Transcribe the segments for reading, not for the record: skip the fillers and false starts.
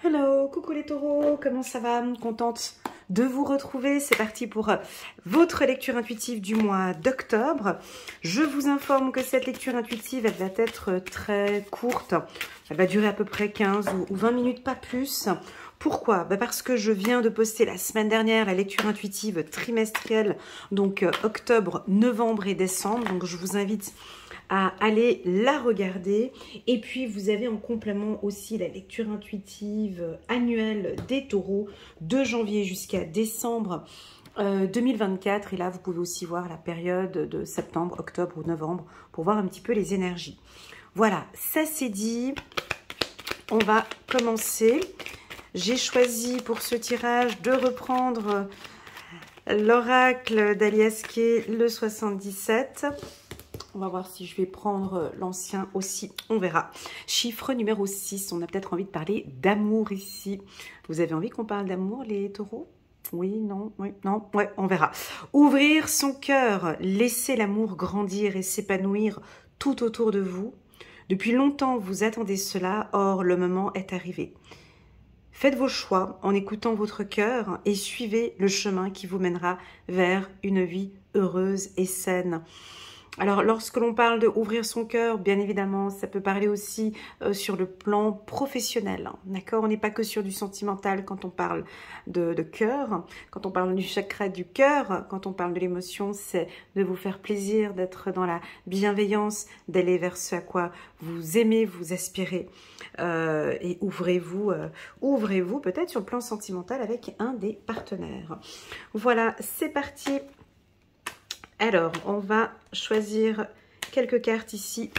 Hello, coucou les taureaux, comment ça va? Contente de vous retrouver. C'est parti pour votre lecture intuitive du mois d'octobre. Je vous informe que cette lecture intuitive, elle va être très courte. Elle va durer à peu près 15 ou 20 minutes, pas plus. Pourquoi? Parce que je viens de poster la semaine dernière la lecture intuitive trimestrielle, donc octobre, novembre et décembre. Donc je vous invite à aller la regarder. Et puis vous avez en complément aussi la lecture intuitive annuelle des taureaux de janvier jusqu'à décembre 2024. Et là vous pouvez aussi voir la période de septembre, octobre ou novembre pour voir un petit peu les énergies. Voilà, ça c'est dit. On va commencer. J'ai choisi pour ce tirage de reprendre l'oracle d'Alias Kay, le 77. On va voir si je vais prendre l'ancien aussi, on verra. Chiffre numéro 6, on a peut-être envie de parler d'amour ici. Vous avez envie qu'on parle d'amour, les taureaux? Oui, non, oui, non, ouais, on verra. Ouvrir son cœur, laisser l'amour grandir et s'épanouir tout autour de vous. Depuis longtemps, vous attendez cela, or le moment est arrivé. Faites vos choix en écoutant votre cœur et suivez le chemin qui vous mènera vers une vie heureuse et saine. Alors, lorsque l'on parle d'ouvrir son cœur, bien évidemment, ça peut parler aussi sur le plan professionnel. D'accord? On n'est pas que sur du sentimental quand on parle de cœur. Quand on parle du chakra du cœur, quand on parle de l'émotion, c'est de vous faire plaisir, d'être dans la bienveillance, d'aller vers ce à quoi vous aimez, vous aspirez. Et ouvrez-vous peut-être sur le plan sentimental avec un des partenaires. Voilà, c'est parti. Alors, on va choisir quelques cartes ici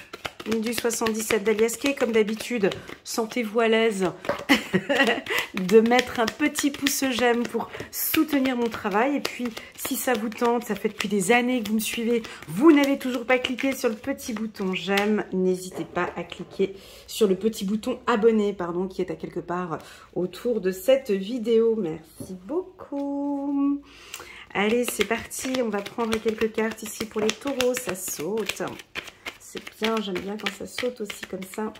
du 77 d'Alias Kay. Comme d'habitude, sentez-vous à l'aise de mettre un petit pouce j'aime pour soutenir mon travail. Et puis, si ça vous tente, ça fait depuis des années que vous me suivez, vous n'avez toujours pas cliqué sur le petit bouton j'aime, n'hésitez pas à cliquer sur le petit bouton abonner, pardon, qui est à quelque part autour de cette vidéo. Merci beaucoup. Allez, c'est parti. On va prendre quelques cartes ici pour les taureaux. Ça saute. C'est bien, j'aime bien quand ça saute aussi comme ça.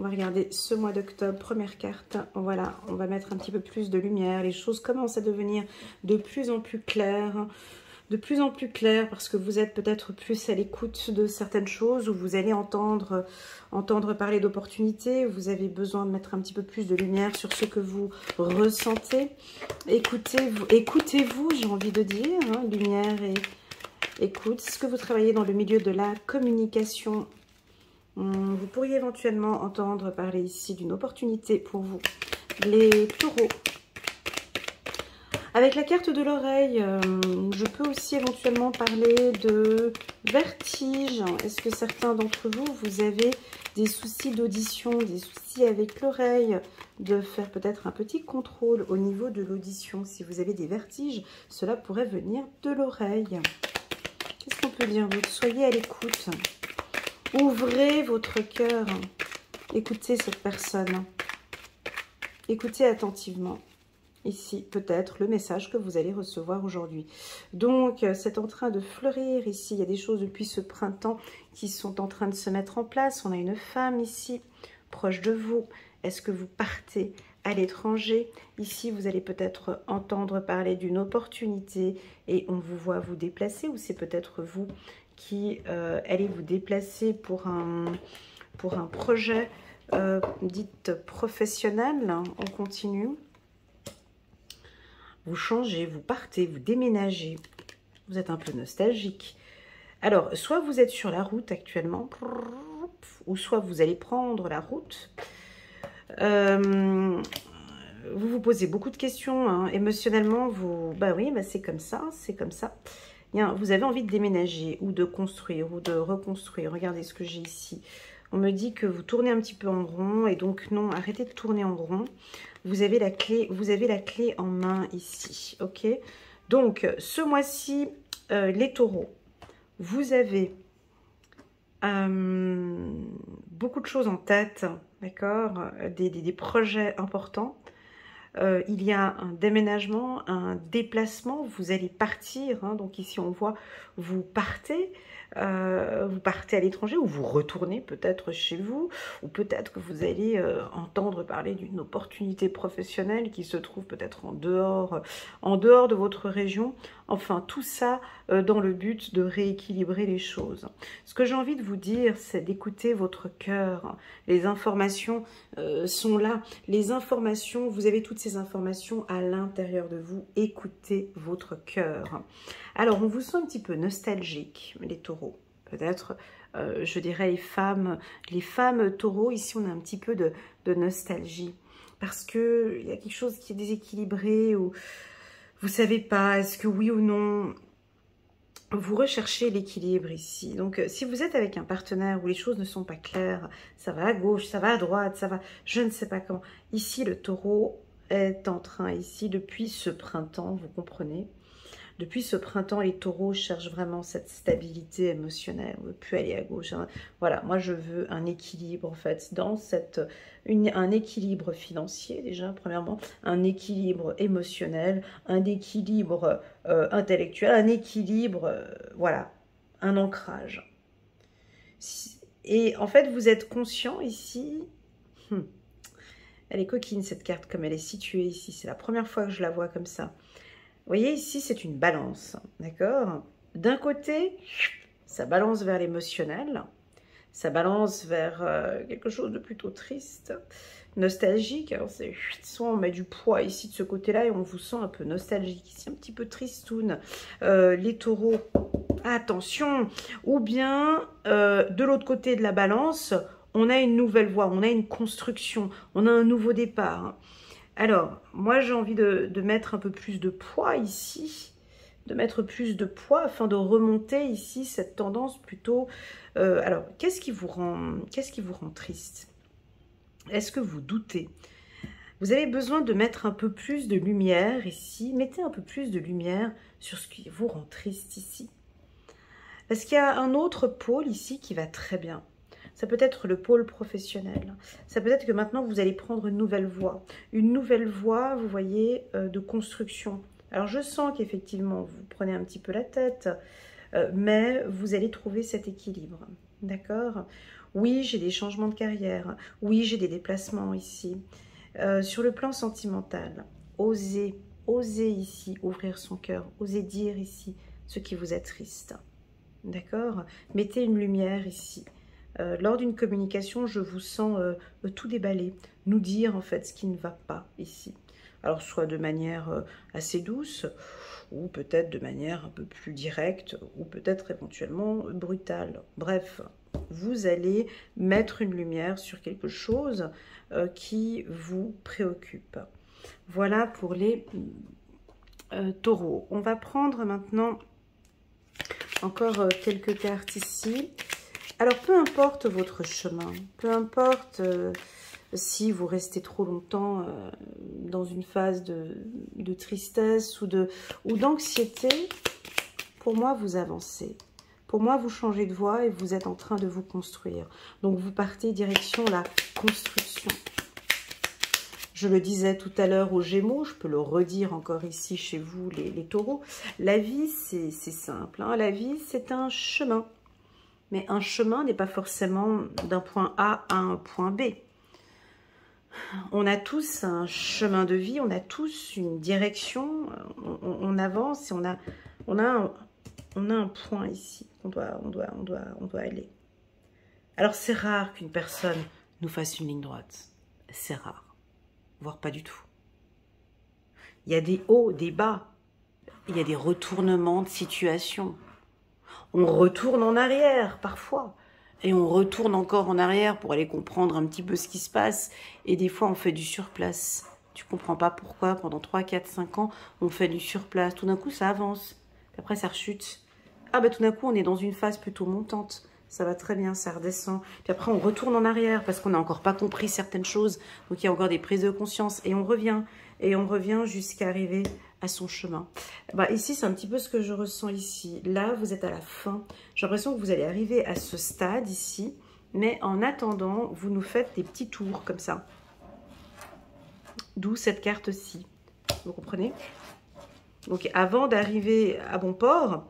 On va regarder ce mois d'octobre. Première carte. Voilà, on va mettre un petit peu plus de lumière. Les choses commencent à devenir de plus en plus claires. De plus en plus clair parce que vous êtes peut-être plus à l'écoute de certaines choses ou vous allez entendre parler d'opportunités, vous avez besoin de mettre un petit peu plus de lumière sur ce que vous ressentez. Écoutez-vous, j'ai envie de dire, hein, lumière et écoute. Est-ce que vous travaillez dans le milieu de la communication? Vous pourriez éventuellement entendre parler ici d'une opportunité pour vous, les taureaux. Avec la carte de l'oreille, je peux aussi éventuellement parler de vertige. Est-ce que certains d'entre vous, vous avez des soucis d'audition, des soucis avec l'oreille, de faire peut-être un petit contrôle au niveau de l'audition? Si vous avez des vertiges, cela pourrait venir de l'oreille. Qu'est-ce qu'on peut dire d'autre? Soyez à l'écoute. Ouvrez votre cœur. Écoutez cette personne. Écoutez attentivement. Ici, peut-être, le message que vous allez recevoir aujourd'hui. Donc, c'est en train de fleurir ici. Il y a des choses depuis ce printemps qui sont en train de se mettre en place. On a une femme ici, proche de vous. Est-ce que vous partez à l'étranger? Ici, vous allez peut-être entendre parler d'une opportunité et on vous voit vous déplacer. Ou c'est peut-être vous qui allez vous déplacer pour un projet dit professionnel. On continue. Vous changez, vous partez, vous déménagez. Vous êtes un peu nostalgique. Alors, soit vous êtes sur la route actuellement, ou soit vous allez prendre la route. Vous vous posez beaucoup de questions. Hein. Émotionnellement, bah oui, bah c'est comme ça, c'est comme ça. Bien, vous avez envie de déménager, ou de construire, ou de reconstruire. Regardez ce que j'ai ici. On me dit que vous tournez un petit peu en rond, et donc non, arrêtez de tourner en rond. Vous avez la clé en main ici, ok? Donc, ce mois-ci, les taureaux, vous avez beaucoup de choses en tête, d'accord? Des projets importants. Il y a un déménagement, un déplacement, vous allez partir, hein, donc ici on voit, vous partez, vous partez à l'étranger ou vous retournez peut-être chez vous, ou peut-être que vous allez entendre parler d'une opportunité professionnelle qui se trouve peut-être en dehors de votre région. Enfin, tout ça dans le but de rééquilibrer les choses. Ce que j'ai envie de vous dire, c'est d'écouter votre cœur. Les informations sont là. Les informations, vous avez toutes ces informations à l'intérieur de vous. Écoutez votre cœur. Alors, on vous sent un petit peu nostalgique, les taureaux. Peut-être, je dirais, les femmes taureaux, ici, on a un petit peu de nostalgie. Parce qu'il y a quelque chose qui est déséquilibré, ou vous ne savez pas, est-ce que oui ou non, vous recherchez l'équilibre ici. Donc, si vous êtes avec un partenaire où les choses ne sont pas claires, ça va à gauche, ça va à droite, ça va, je ne sais pas comment. Ici, le taureau est en train, ici, depuis ce printemps, vous comprenez? Depuis ce printemps, les taureaux cherchent vraiment cette stabilité émotionnelle. On ne veut plus aller à gauche. Hein. Voilà, moi je veux un équilibre en fait, dans un équilibre financier déjà, premièrement, un équilibre émotionnel, un équilibre intellectuel, un équilibre, voilà, un ancrage. Et en fait, vous êtes conscient ici, elle est coquine cette carte comme elle est située ici, c'est la première fois que je la vois comme ça. Vous voyez, ici, c'est une balance, d'accord? D'un côté, ça balance vers l'émotionnel, ça balance vers quelque chose de plutôt triste, nostalgique. Alors, c'est soit on met du poids ici de ce côté-là et on vous sent un peu nostalgique, ici un petit peu tristoun. Les taureaux, attention! Ou bien, de l'autre côté de la balance, on a une nouvelle voie, on a une construction, on a un nouveau départ. Alors, moi j'ai envie de mettre un peu plus de poids ici, de mettre plus de poids afin de remonter ici cette tendance plutôt... alors, qu'est-ce qui vous rend triste? Est-ce que vous doutez? Vous avez besoin de mettre un peu plus de lumière ici, mettez un peu plus de lumière sur ce qui vous rend triste ici. Parce qu'il y a un autre pôle ici qui va très bien. Ça peut être le pôle professionnel. Ça peut être que maintenant, vous allez prendre une nouvelle voie. Une nouvelle voie, vous voyez, de construction. Alors, je sens qu'effectivement, vous prenez un petit peu la tête, mais vous allez trouver cet équilibre. D'accord? Oui, j'ai des changements de carrière. Oui, j'ai des déplacements ici. Sur le plan sentimental, osez ici ouvrir son cœur. Osez dire ici ce qui vous attriste. D'accord? Mettez une lumière ici. Lors d'une communication, je vous sens tout déballer, nous dire en fait ce qui ne va pas ici. Alors soit de manière assez douce, ou peut-être de manière un peu plus directe, ou peut-être éventuellement brutale. Bref, vous allez mettre une lumière sur quelque chose qui vous préoccupe. Voilà pour les taureaux. On va prendre maintenant encore quelques cartes ici. Alors, peu importe votre chemin, peu importe si vous restez trop longtemps dans une phase de tristesse ou d'anxiété, pour moi, vous avancez. Pour moi, vous changez de voie et vous êtes en train de vous construire. Donc, vous partez direction la construction. Je le disais tout à l'heure aux Gémeaux, je peux le redire encore ici chez vous, les taureaux. La vie, c'est simple. Hein. La vie, c'est un chemin. Mais un chemin n'est pas forcément d'un point A à un point B. On a tous un chemin de vie, on a tous une direction, on avance et on a un point ici qu'on doit aller. Alors c'est rare qu'une personne nous fasse une ligne droite. C'est rare, voire pas du tout. Il y a des hauts, des bas, il y a des retournements de situation. On retourne en arrière parfois et on retourne encore en arrière pour aller comprendre un petit peu ce qui se passe et des fois on fait du surplace. Tu comprends pas pourquoi pendant 3, 4, 5 ans on fait du surplace. Tout d'un coup ça avance, puis après ça rechute. Ah ben tout d'un coup on est dans une phase plutôt montante. Ça va très bien, ça redescend. Puis après on retourne en arrière parce qu'on n'a encore pas compris certaines choses. Donc il y a encore des prises de conscience et on revient jusqu'à arriver à son chemin. Bah, ici, c'est un petit peu ce que je ressens ici. Là, vous êtes à la fin. J'ai l'impression que vous allez arriver à ce stade ici. Mais en attendant, vous nous faites des petits tours comme ça. D'où cette carte-ci. Vous comprenez? Donc, avant d'arriver à bon port,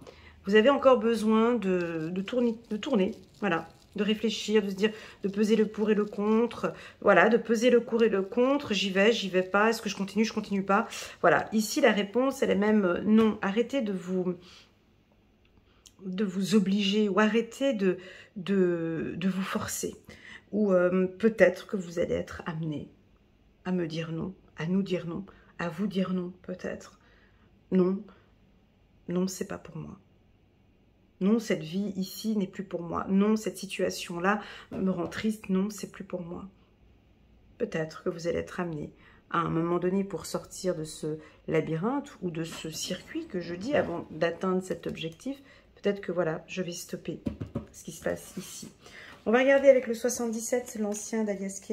vous avez encore besoin de tourner, voilà, de réfléchir, de se dire, de peser le pour et le contre, voilà, de peser le pour et le contre, j'y vais pas, est-ce que je continue pas, voilà, ici la réponse, elle est même non, arrêtez de vous obliger ou arrêtez de vous forcer, ou peut-être que vous allez être amené à me dire non, à nous dire non, à vous dire non, peut-être, non, non, c'est pas pour moi. Non, cette vie ici n'est plus pour moi. Non, cette situation-là me rend triste. Non, c'est plus pour moi. Peut-être que vous allez être amené à un moment donné pour sortir de ce labyrinthe ou de ce circuit que je dis avant d'atteindre cet objectif. Peut-être que voilà, je vais stopper ce qui se passe ici. On va regarder avec le 77, c'est l'ancien d'Aliaske.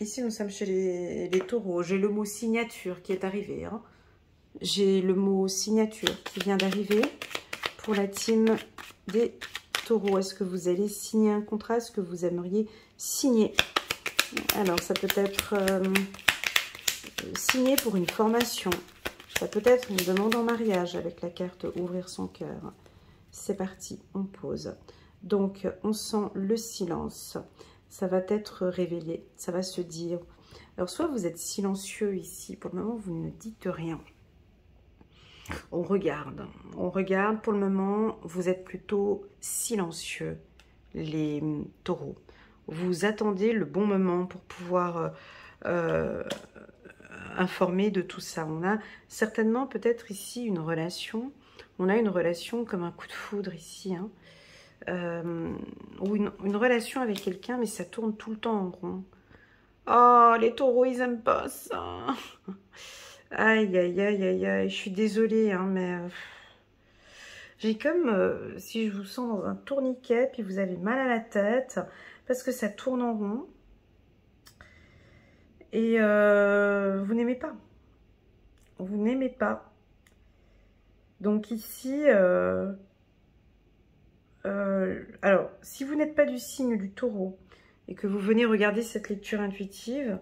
Ici, nous sommes chez les taureaux. J'ai le mot signature qui est arrivé, hein. J'ai le mot signature qui vient d'arriver pour la team des taureaux. Est-ce que vous allez signer un contrat? Est-ce que vous aimeriez signer? Alors, ça peut être signer pour une formation. Ça peut être une demande en mariage avec la carte ouvrir son cœur. C'est parti, on pose. Donc, on sent le silence. Ça va être révélé. Ça va se dire. Alors, soit vous êtes silencieux ici. Pour le moment, vous ne dites rien. On regarde, pour le moment, vous êtes plutôt silencieux, les taureaux. Vous attendez le bon moment pour pouvoir informer de tout ça. On a certainement peut-être ici une relation, on a une relation comme un coup de foudre ici, hein, ou une relation avec quelqu'un, mais ça tourne tout le temps en rond. Oh, les taureaux, ils aiment pas ça. Aïe, aïe, aïe, aïe, aïe, je suis désolée, hein, mais j'ai comme si je vous sens dans un tourniquet, puis vous avez mal à la tête, parce que ça tourne en rond. Et vous n'aimez pas. Vous n'aimez pas. Donc ici, alors, si vous n'êtes pas du signe du taureau, et que vous venez regarder cette lecture intuitive,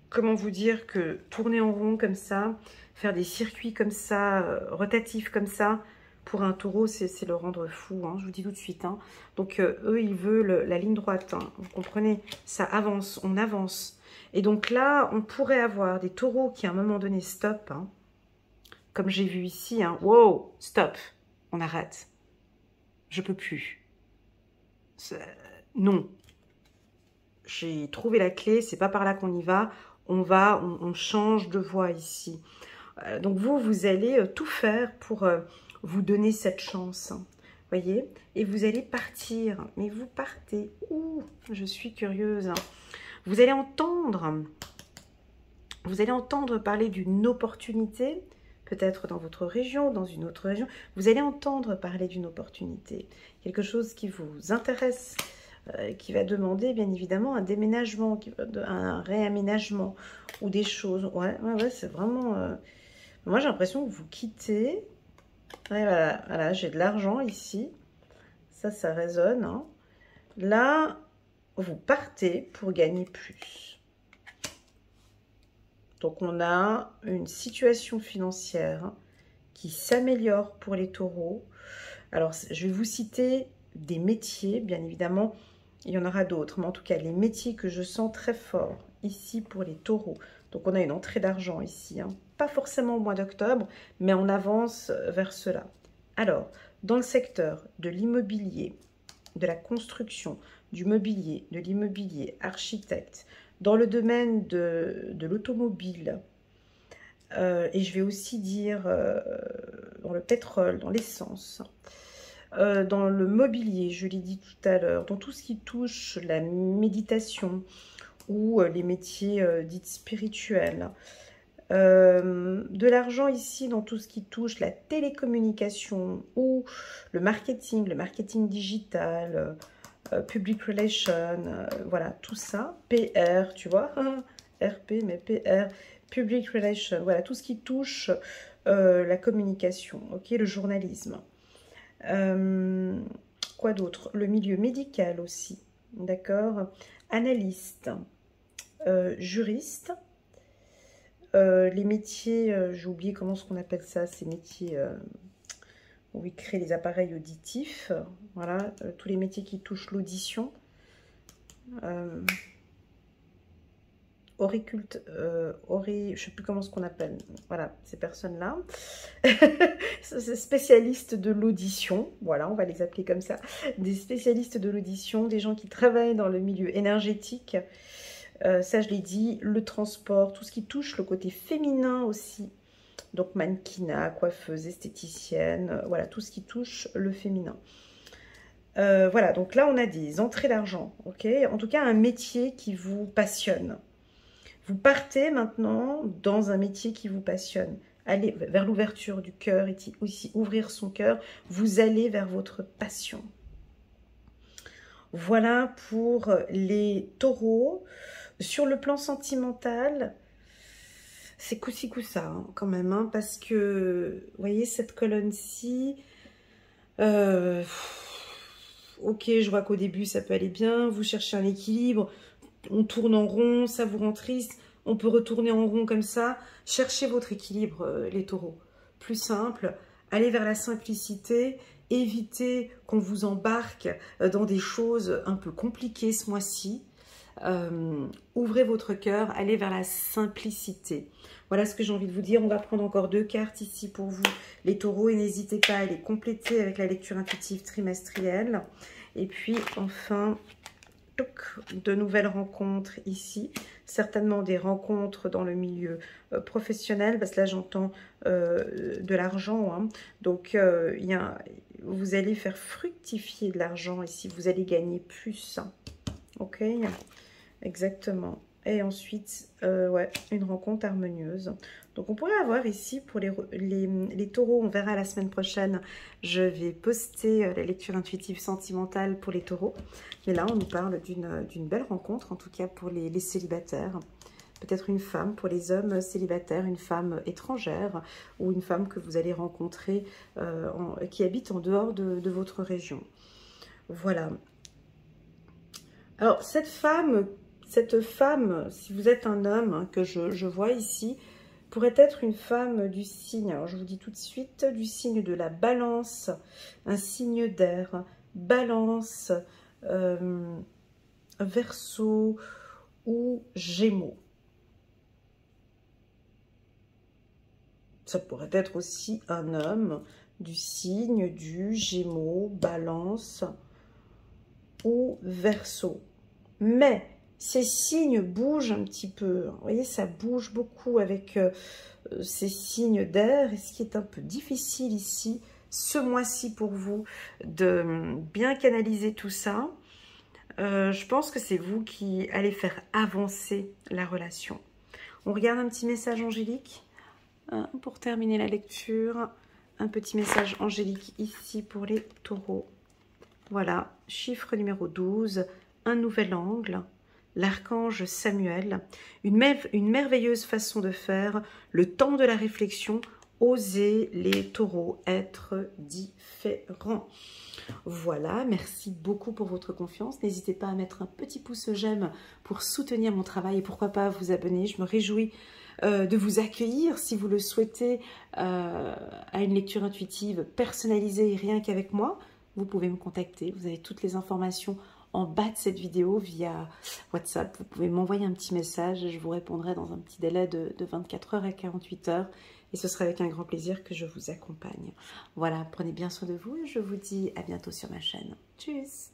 comment vous dire que tourner en rond comme ça, faire des circuits comme ça, rotatifs comme ça, pour un taureau, c'est le rendre fou, hein, je vous dis tout de suite. Hein. Donc, eux, ils veulent la ligne droite, hein, vous comprenez? Ça avance, on avance. Et donc là, on pourrait avoir des taureaux qui, à un moment donné, stop, hein, comme j'ai vu ici. Hein, wow, stop, on arrête. Je peux plus. Non. J'ai trouvé la clé, c'est pas par là qu'on y va. On change de voie ici. Donc vous allez tout faire pour vous donner cette chance. Voyez? Et vous allez partir. Mais vous partez. Ouh, je suis curieuse. Vous allez entendre parler d'une opportunité, peut-être dans votre région, dans une autre région. Vous allez entendre parler d'une opportunité. Quelque chose qui vous intéresse, qui va demander bien évidemment un déménagement, un réaménagement ou des choses. Ouais, c'est vraiment... Moi, j'ai l'impression que vous quittez. Ouais, voilà, j'ai de l'argent ici. Ça résonne. Hein. Là, vous partez pour gagner plus. Donc, on a une situation financière qui s'améliore pour les taureaux. Alors, je vais vous citer des métiers, bien évidemment. Il y en aura d'autres, mais en tout cas, les métiers que je sens très forts ici pour les taureaux. Donc, on a une entrée d'argent ici, hein. Pas forcément au mois d'octobre, mais on avance vers cela. Alors, dans le secteur de l'immobilier, de la construction, du mobilier, de l'immobilier, architecte, dans le domaine de l'automobile, et je vais aussi dire dans le pétrole, dans l'essence, dans le mobilier, je l'ai dit tout à l'heure, dans tout ce qui touche la méditation ou les métiers dits spirituels, de l'argent ici dans tout ce qui touche la télécommunication ou le marketing digital, public relation, voilà, tout ça, PR, tu vois, RP, mais PR, public relation, voilà, tout ce qui touche la communication, ok, le journalisme. Quoi d'autre? Le milieu médical aussi, d'accord, analyste, juriste. Les métiers, j'ai oublié comment ce qu'on appelle ça, ces métiers où ils créent les appareils auditifs. Voilà, tous les métiers qui touchent l'audition. Je sais plus comment ce qu'on appelle, voilà, ces personnes-là. Spécialistes de l'audition, voilà, on va les appeler comme ça. Des spécialistes de l'audition, des gens qui travaillent dans le milieu énergétique. Ça, je l'ai dit, le transport, tout ce qui touche le côté féminin aussi. Donc, mannequinat, coiffeuse, esthéticienne, voilà, tout ce qui touche le féminin. Voilà, donc là, on a des entrées d'argent, ok? En tout cas, un métier qui vous passionne. Vous partez maintenant dans un métier qui vous passionne. Allez vers l'ouverture du cœur et aussi ouvrir son cœur. Vous allez vers votre passion. Voilà pour les taureaux. Sur le plan sentimental, c'est coup-ci coup-ça hein, quand même. Hein, parce que, vous voyez, cette colonne-ci... ok, je vois qu'au début, ça peut aller bien. Vous cherchez un équilibre. On tourne en rond, ça vous rend triste. On peut retourner en rond comme ça. Cherchez votre équilibre, les taureaux. Plus simple, allez vers la simplicité. Évitez qu'on vous embarque dans des choses un peu compliquées ce mois-ci. Ouvrez votre cœur, allez vers la simplicité. Voilà ce que j'ai envie de vous dire. On va prendre encore 2 cartes ici pour vous, les taureaux. Et n'hésitez pas à les compléter avec la lecture intuitive trimestrielle. Et puis enfin... de nouvelles rencontres ici, certainement des rencontres dans le milieu professionnel, parce que là j'entends de l'argent, hein. Donc vous allez faire fructifier de l'argent ici, vous allez gagner plus, hein. Ok, exactement. Et ensuite, ouais, une rencontre harmonieuse. Donc, on pourrait avoir ici, pour les taureaux, on verra la semaine prochaine, je vais poster la lecture intuitive sentimentale pour les taureaux. Mais là, on nous parle d'une belle rencontre, en tout cas pour les célibataires. Peut-être une femme pour les hommes célibataires, une femme étrangère ou une femme que vous allez rencontrer qui habite en dehors de votre région. Voilà. Alors, cette femme, si vous êtes un homme hein, que je vois ici, pourrait être une femme du signe, alors je vous dis tout de suite, du signe de la balance, un signe d'air, balance, Verseau ou Gémeaux. Ça pourrait être aussi un homme du signe du Gémeaux, Balance ou Verseau. Mais ces signes bougent un petit peu. Vous voyez, ça bouge beaucoup avec ces signes d'air. Et ce qui est un peu difficile ici, ce mois-ci pour vous, de bien canaliser tout ça. Je pense que c'est vous qui allez faire avancer la relation. On regarde un petit message angélique pour terminer la lecture. Un petit message angélique ici pour les taureaux. Voilà, chiffre numéro 12, un nouvel angle, l'archange Samuel, une merveilleuse façon de faire, le temps de la réflexion, oser les taureaux, être différents. Voilà, merci beaucoup pour votre confiance. N'hésitez pas à mettre un petit pouce j'aime pour soutenir mon travail et pourquoi pas vous abonner. Je me réjouis de vous accueillir si vous le souhaitez à une lecture intuitive personnalisée rien qu'avec moi. Vous pouvez me contacter, vous avez toutes les informations en bas de cette vidéo via WhatsApp. Vous pouvez m'envoyer un petit message et je vous répondrai dans un petit délai de 24 heures à 48 heures. Et ce sera avec un grand plaisir que je vous accompagne. Voilà, prenez bien soin de vous et je vous dis à bientôt sur ma chaîne. Tchuss!